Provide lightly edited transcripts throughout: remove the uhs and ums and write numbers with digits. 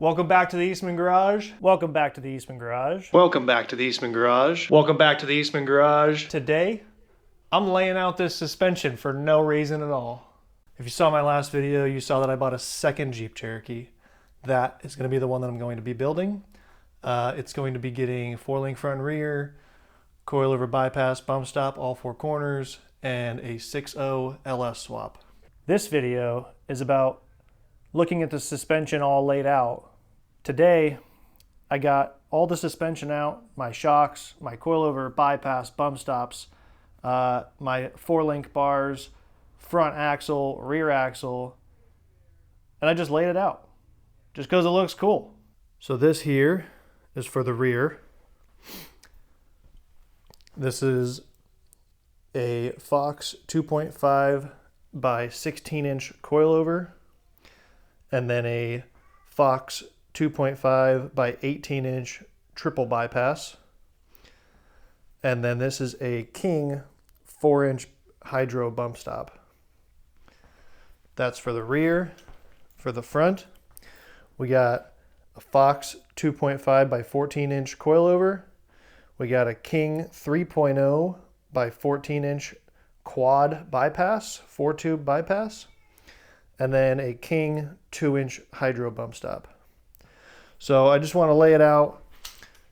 Welcome back to the Eastman Garage. Welcome back to the Eastman Garage. Welcome back to the Eastman Garage. Welcome back to the Eastman Garage. Today, I'm laying out this suspension for no reason at all. If you saw my last video, you saw that I bought a second Jeep Cherokee. That is going to be the one that I'm going to be building. It's going to be getting 4-link front and rear, coilover bypass, bump stop, all 4 corners, and a 6.0 LS swap. This video is about looking at the suspension all laid out. Today, I got all the suspension out, my shocks, my coilover, bypass, bump stops, my 4-link bars, front axle, rear axle, and I just laid it out just because it looks cool. So this here is for the rear. This is a Fox 2.5 by 16-inch coilover, and then a Fox 2.5 by 18-inch triple bypass. And then this is a King 4-inch hydro bump stop. That's for the rear. For the front, we got a Fox 2.5 by 14-inch coilover. We got a King 3.0 by 14-inch quad bypass, 4-tube bypass. And then a King 2-inch hydro bump stop. So I just want to lay it out,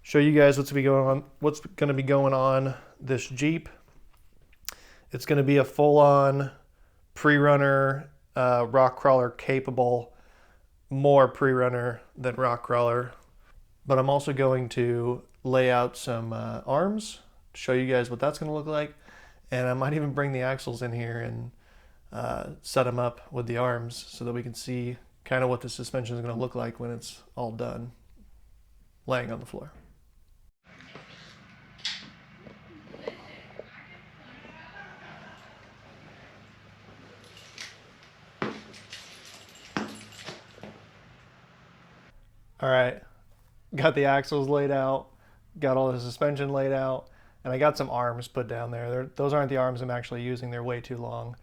show you guys what's going to be going on this Jeep. It's going to be a full-on pre-runner, rock crawler capable, more pre-runner than rock crawler. But I'm also going to lay out some arms, show you guys what that's going to look like, and I might even bring the axles in here and set them up with the arms so that we can see kind of what the suspension is going to look like when it's all done laying on the floor. All right, got the axles laid out, got all the suspension laid out, and I got some arms put down there. Those aren't the arms I'm actually using, they're way too long.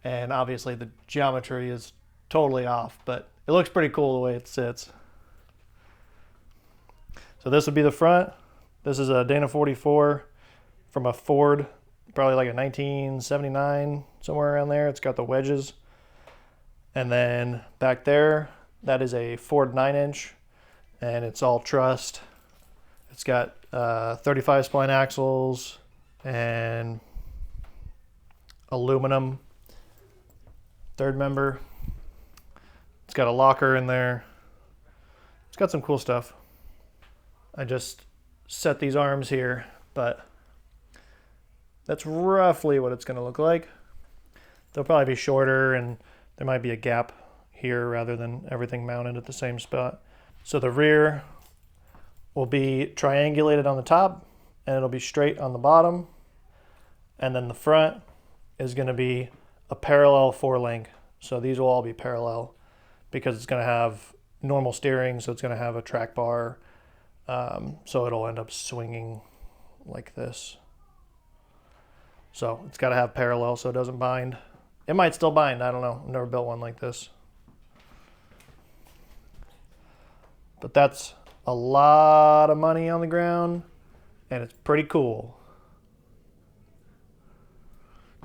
And obviously the geometry is totally off, but it looks pretty cool the way it sits. So this would be the front. This is a Dana 44 from a Ford, probably like a 1979, somewhere around there. It's got the wedges. And then back there, that is a Ford 9-inch, and it's all trussed. It's got 35 spline axles and aluminum third member. It's got a locker in there. It's got some cool stuff. I just set these arms here, but that's roughly what it's going to look like. They'll probably be shorter, and there might be a gap here rather than everything mounted at the same spot. So the rear will be triangulated on the top, and it'll be straight on the bottom. And then the front is going to be a parallel 4-link. So these will all be parallel because it's going to have normal steering, so it's going to have a track bar. So it'll end up swinging like this. So it's got to have parallel so it doesn't bind. It might still bind, I don't know. I've never built one like this. But that's a lot of money on the ground, and it's pretty cool.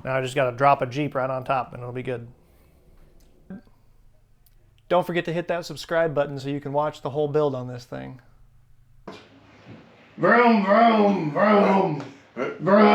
Now I just got to drop a Jeep right on top and it'll be good. Don't forget to hit that subscribe button so you can watch the whole build on this thing. Vroom, vroom, vroom, vroom.